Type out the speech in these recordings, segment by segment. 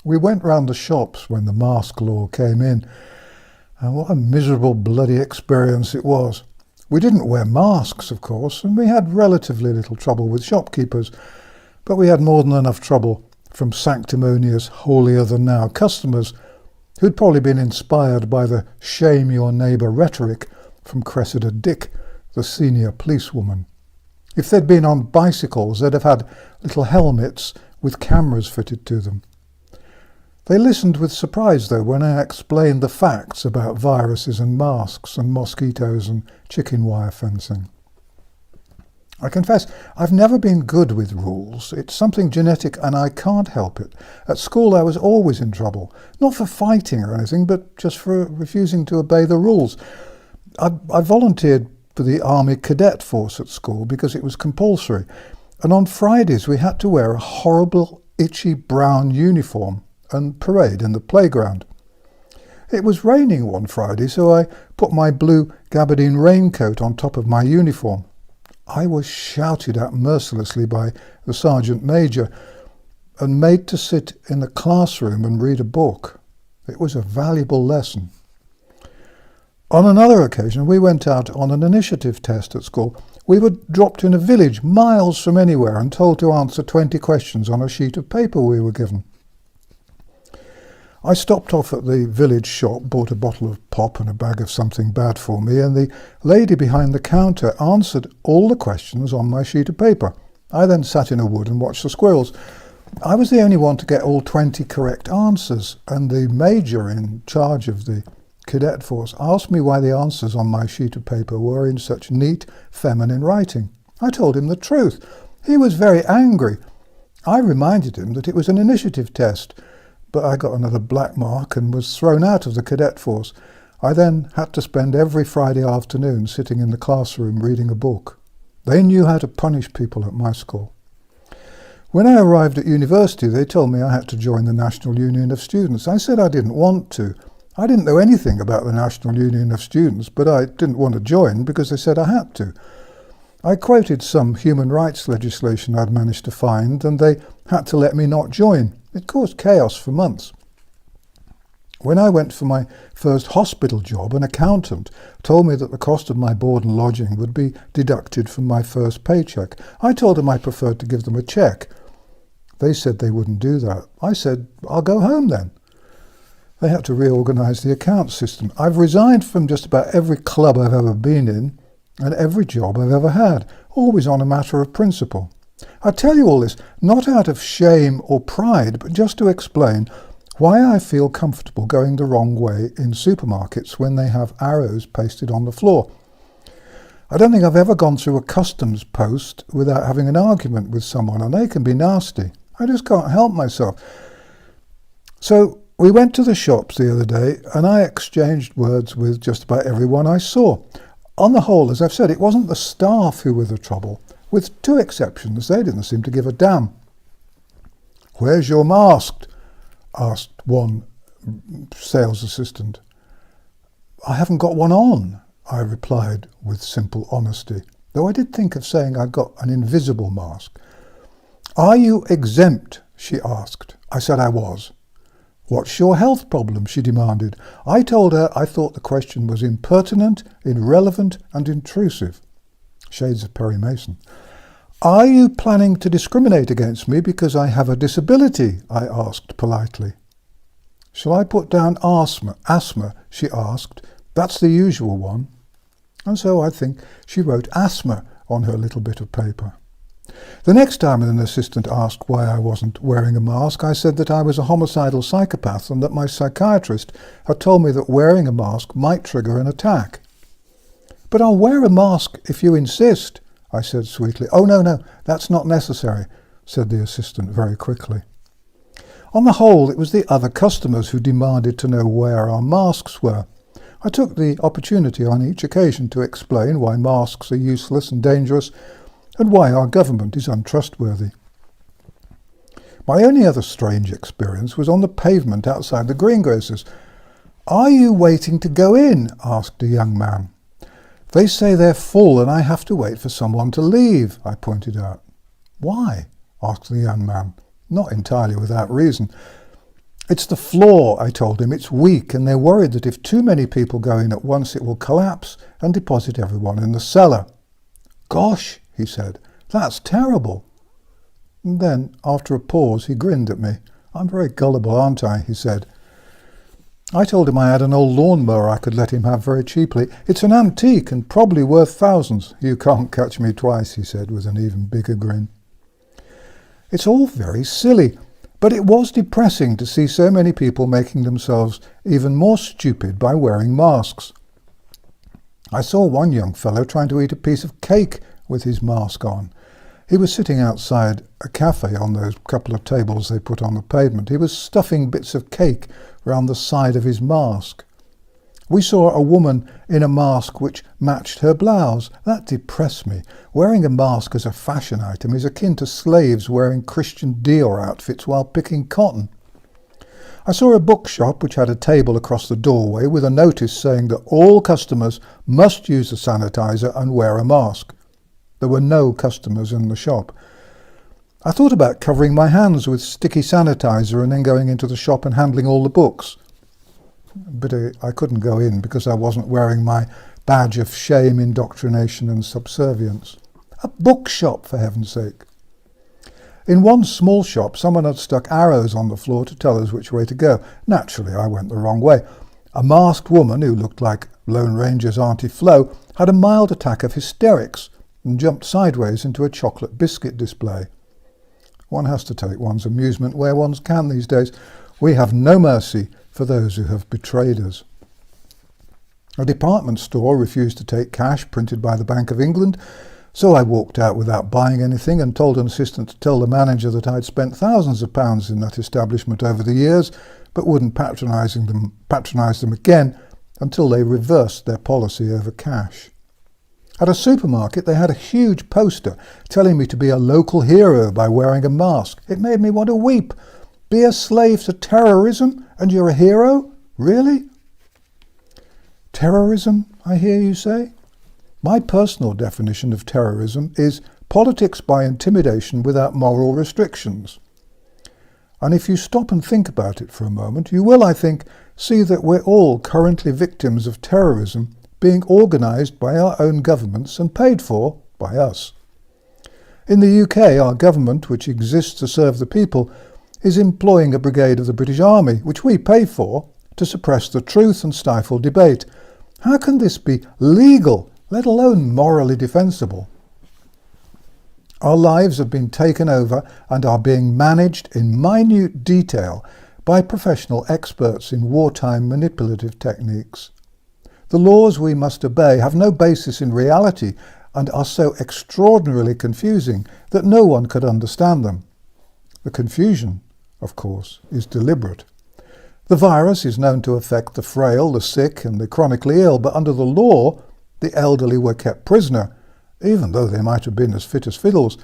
We went round the shops when the mask law came in, and what a miserable bloody experience it was. We didn't wear masks, of course, and we had relatively little trouble with shopkeepers, but we had more than enough trouble from sanctimonious, holier-than-thou customers who'd probably been inspired by the shame your neighbour rhetoric from Cressida Dick, the senior policewoman. If they'd been on bicycles, they'd have had little helmets with cameras fitted to them. They listened with surprise, though, when I explained the facts about viruses and masks and mosquitoes and chicken wire fencing. I confess, I've never been good with rules. It's something genetic and I can't help it. At school I was always in trouble, not for fighting or anything, but just for refusing to obey the rules. I volunteered for the Army Cadet Force at school because it was compulsory, and on Fridays we had to wear a horrible, itchy brown uniform and parade in the playground. It was raining one Friday, so I put my blue gabardine raincoat on top of my uniform. I was shouted at mercilessly by the Sergeant Major and made to sit in the classroom and read a book. It was a valuable lesson. On another occasion, we went out on an initiative test at school. We were dropped in a village miles from anywhere and told to answer 20 questions on a sheet of paper we were given. I stopped off at the village shop, bought a bottle of pop and a bag of something bad for me, and the lady behind the counter answered all the questions on my sheet of paper. I then sat in a wood and watched the squirrels. I was the only one to get all 20 correct answers, and the major in charge of the cadet force asked me why the answers on my sheet of paper were in such neat, feminine writing. I told him the truth. He was very angry. I reminded him that it was an initiative test, but I got another black mark and was thrown out of the cadet force. I then had to spend every Friday afternoon sitting in the classroom reading a book. They knew how to punish people at my school. When I arrived at university, they told me I had to join the National Union of Students. I said I didn't want to. I didn't know anything about the National Union of Students, but I didn't want to join because they said I had to. I quoted some human rights legislation I'd managed to find, and they had to let me not join. It caused chaos for months. When I went for my first hospital job, an accountant told me that the cost of my board and lodging would be deducted from my first paycheck. I told them I preferred to give them a cheque. They said they wouldn't do that. I said, I'll go home then. They had to reorganise the account system. I've resigned from just about every club I've ever been in and every job I've ever had, always on a matter of principle. I tell you all this not out of shame or pride, but just to explain why I feel comfortable going the wrong way in supermarkets when they have arrows pasted on the floor. I don't think I've ever gone through a customs post without having an argument with someone, and they can be nasty. I just can't help myself. So we went to the shops the other day, and I exchanged words with just about everyone I saw. On the whole, as I've said, it wasn't the staff who were the trouble. With two exceptions, they didn't seem to give a damn. "Where's your mask?" asked one sales assistant. "I haven't got one on," I replied with simple honesty, though I did think of saying I'd got an invisible mask. "Are you exempt?" she asked. I said I was. "What's your health problem?" she demanded. I told her I thought the question was impertinent, irrelevant and intrusive. Shades of Perry Mason. "Are you planning to discriminate against me because I have a disability?" I asked politely. "Shall I put down asthma?" she asked. "That's the usual one." And so I think she wrote asthma on her little bit of paper. The next time an assistant asked why I wasn't wearing a mask, I said that I was a homicidal psychopath and that my psychiatrist had told me that wearing a mask might trigger an attack. "But I'll wear a mask if you insist," I said sweetly. "Oh, no, that's not necessary," said the assistant very quickly. On the whole, it was the other customers who demanded to know where our masks were. I took the opportunity on each occasion to explain why masks are useless and dangerous and why our government is untrustworthy. My only other strange experience was on the pavement outside the greengrocers. "Are you waiting to go in?" asked a young man. "They say they're full and I have to wait for someone to leave," I pointed out. "Why?" asked the young man, not entirely without reason. It's the floor, I told him. It's weak, and they're worried that if too many people go in at once, it will collapse and deposit everyone in the cellar. Gosh, he said, that's terrible. And then, after a pause, he grinned at me. I'm very gullible, aren't I? He said. I told him I had an old lawnmower I could let him have very cheaply. It's an antique and probably worth thousands. You can't catch me twice, he said with an even bigger grin. It's all very silly, but it was depressing to see so many people making themselves even more stupid by wearing masks. I saw one young fellow trying to eat a piece of cake with his mask on. He was sitting outside a cafe on those couple of tables they put on the pavement. He was stuffing bits of cake round the side of his mask. We saw a woman in a mask which matched her blouse. That depressed me. Wearing a mask as a fashion item is akin to slaves wearing Christian Dior outfits while picking cotton. I saw a bookshop which had a table across the doorway with a notice saying that all customers must use a sanitizer and wear a mask. There were no customers in the shop. I thought about covering my hands with sticky sanitizer and then going into the shop and handling all the books. But I couldn't go in because I wasn't wearing my badge of shame, indoctrination and subservience. A bookshop, for heaven's sake. In one small shop, someone had stuck arrows on the floor to tell us which way to go. Naturally, I went the wrong way. A masked woman, who looked like Lone Ranger's Auntie Flo, had a mild attack of hysterics and jumped sideways into a chocolate biscuit display. One has to take one's amusement where one can these days. We have no mercy for those who have betrayed us. A department store refused to take cash printed by the Bank of England, so I walked out without buying anything and told an assistant to tell the manager that I'd spent thousands of pounds in that establishment over the years, but wouldn't patronise them again until they reversed their policy over cash. At a supermarket, they had a huge poster telling me to be a local hero by wearing a mask. It made me want to weep. Be a slave to terrorism and you're a hero? Really? Terrorism, I hear you say? My personal definition of terrorism is politics by intimidation without moral restrictions. And if you stop and think about it for a moment, you will, I think, see that we're all currently victims of terrorism being organised by our own governments and paid for by us. In the UK, our government, which exists to serve the people, is employing a brigade of the British Army, which we pay for, to suppress the truth and stifle debate. How can this be legal, let alone morally defensible? Our lives have been taken over and are being managed in minute detail by professional experts in wartime manipulative techniques. The laws we must obey have no basis in reality and are so extraordinarily confusing that no one could understand them. The confusion, of course, is deliberate. The virus is known to affect the frail, the sick and the chronically ill, but under the law, the elderly were kept prisoner, even though they might have been as fit as fiddles,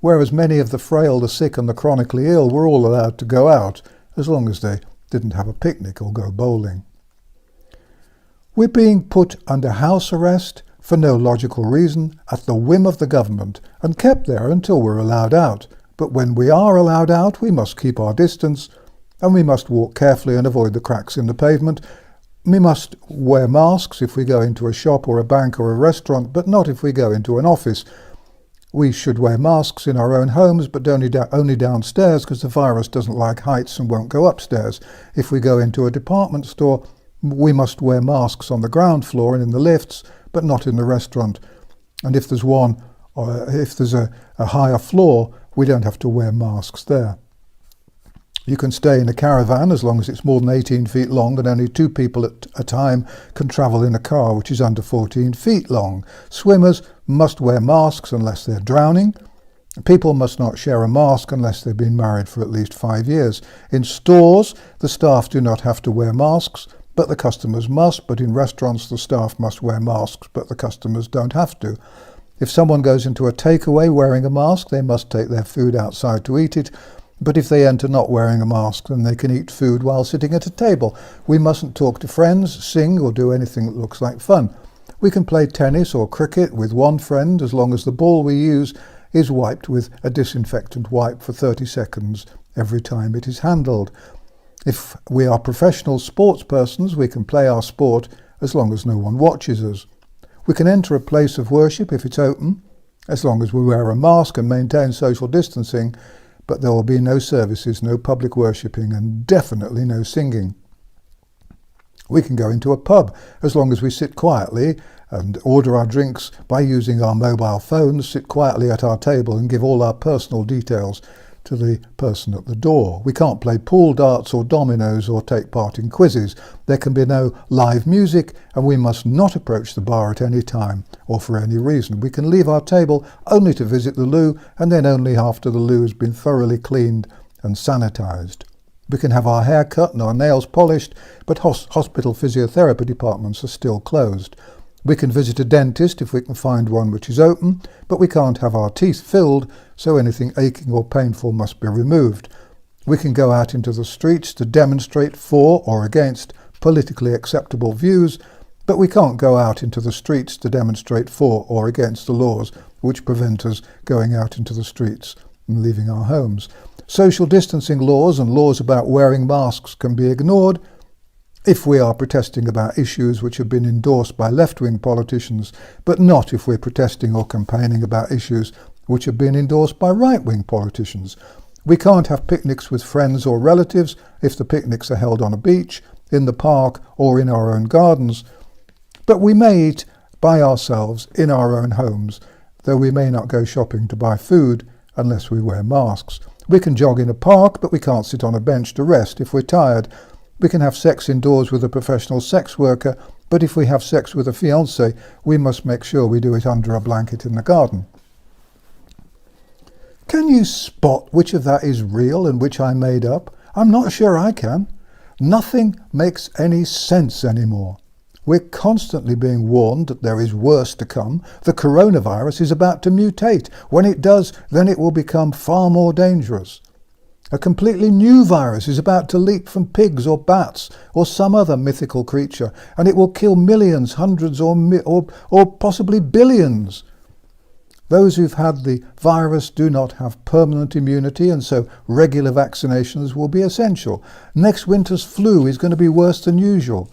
whereas many of the frail, the sick and the chronically ill were all allowed to go out, as long as they didn't have a picnic or go bowling. We're being put under house arrest for no logical reason at the whim of the government and kept there until we're allowed out. But when we are allowed out, we must keep our distance and we must walk carefully and avoid the cracks in the pavement. We must wear masks if we go into a shop or a bank or a restaurant, but not if we go into an office. We should wear masks in our own homes, but only downstairs because the virus doesn't like heights and won't go upstairs. If we go into a department store, we must wear masks on the ground floor and in the lifts, but not in the restaurant. And if there's a higher floor, we don't have to wear masks there. You can stay in a caravan as long as it's more than 18 feet long, and only 2 people at a time can travel in a car which is under 14 feet long. Swimmers must wear masks unless they're drowning. People must not share a mask unless they've been married for at least 5 years. In stores, the staff do not have to wear masks, but the customers must. But in restaurants, the staff must wear masks, but the customers don't have to. If someone goes into a takeaway wearing a mask, they must take their food outside to eat it. But if they enter not wearing a mask, then they can eat food while sitting at a table. We mustn't talk to friends, sing, or do anything that looks like fun. We can play tennis or cricket with one friend as long as the ball we use is wiped with a disinfectant wipe for 30 seconds every time it is handled. If we are professional sports persons, we can play our sport as long as no one watches us. We can enter a place of worship if it's open, as long as we wear a mask and maintain social distancing, but there will be no services, no public worshipping, and definitely no singing. We can go into a pub as long as we sit quietly and order our drinks by using our mobile phones, sit quietly at our table and give all our personal details to the person at the door. We can't play pool, darts or dominoes or take part in quizzes. There can be no live music, and we must not approach the bar at any time or for any reason. We can leave our table only to visit the loo, and then only after the loo has been thoroughly cleaned and sanitized. We can have our hair cut and our nails polished, but hospital physiotherapy departments are still closed. We can visit a dentist if we can find one which is open, but we can't have our teeth filled, so anything aching or painful must be removed. We can go out into the streets to demonstrate for or against politically acceptable views, but we can't go out into the streets to demonstrate for or against the laws which prevent us going out into the streets and leaving our homes. Social distancing laws and laws about wearing masks can be ignored if we are protesting about issues which have been endorsed by left-wing politicians, but not if we're protesting or campaigning about issues which have been endorsed by right-wing politicians. We can't have picnics with friends or relatives if the picnics are held on a beach, in the park or in our own gardens, but we may eat by ourselves in our own homes, though we may not go shopping to buy food unless we wear masks. We can jog in a park, but we can't sit on a bench to rest if we're tired. We can have sex indoors with a professional sex worker, but if we have sex with a fiancé, we must make sure we do it under a blanket in the garden. Can you spot which of that is real and which I made up? I'm not sure I can. Nothing makes any sense anymore. We're constantly being warned that there is worse to come. The coronavirus is about to mutate. When it does, then it will become far more dangerous. A completely new virus is about to leap from pigs or bats or some other mythical creature, and it will kill millions, hundreds or possibly billions. Those who've had the virus do not have permanent immunity, and so regular vaccinations will be essential. Next winter's flu is going to be worse than usual.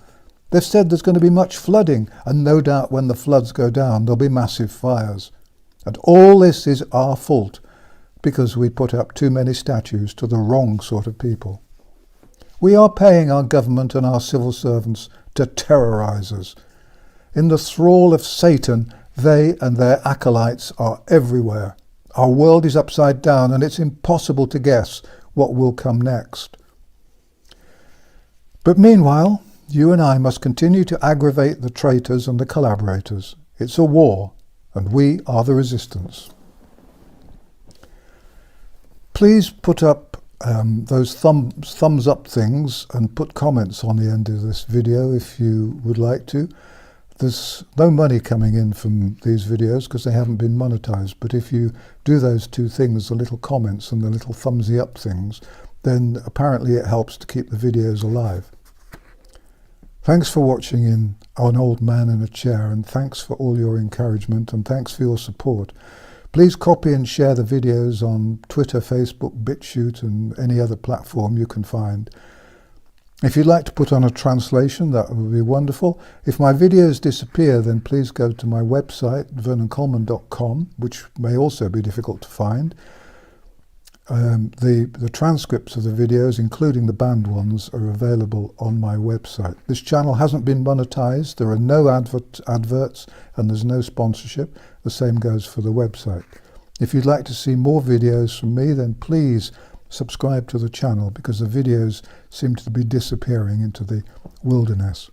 They've said there's going to be much flooding, and no doubt when the floods go down, there'll be massive fires. And all this is our fault, because we put up too many statues to the wrong sort of people. We are paying our government and our civil servants to terrorize us. In the thrall of Satan, they and their acolytes are everywhere. Our world is upside down, and it's impossible to guess what will come next. But meanwhile, you and I must continue to aggravate the traitors and the collaborators. It's a war, and we are the resistance. Please put up those thumbs up things and put comments on the end of this video if you would like to. There's no money coming in from these videos because they haven't been monetized, but if you do those two things, the little comments and the little thumbsy up things, then apparently it helps to keep the videos alive. Thanks for watching in An Old Man in a Chair, and thanks for all your encouragement and thanks for your support. Please copy and share the videos on Twitter, Facebook, BitChute and any other platform you can find. If you'd like to put on a translation, that would be wonderful. If my videos disappear, then please go to my website, vernoncoleman.com, which may also be difficult to find. The transcripts of the videos, including the banned ones, are available on my website. This channel hasn't been monetized, there are no adverts, and there's no sponsorship. The same goes for the website. If you'd like to see more videos from me, then please subscribe to the channel, because the videos seem to be disappearing into the wilderness.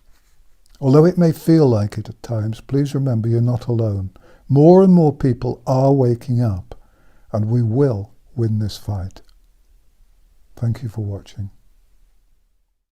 Although it may feel like it at times, please remember you're not alone. More and more people are waking up, and we will win this fight. Thank you for watching.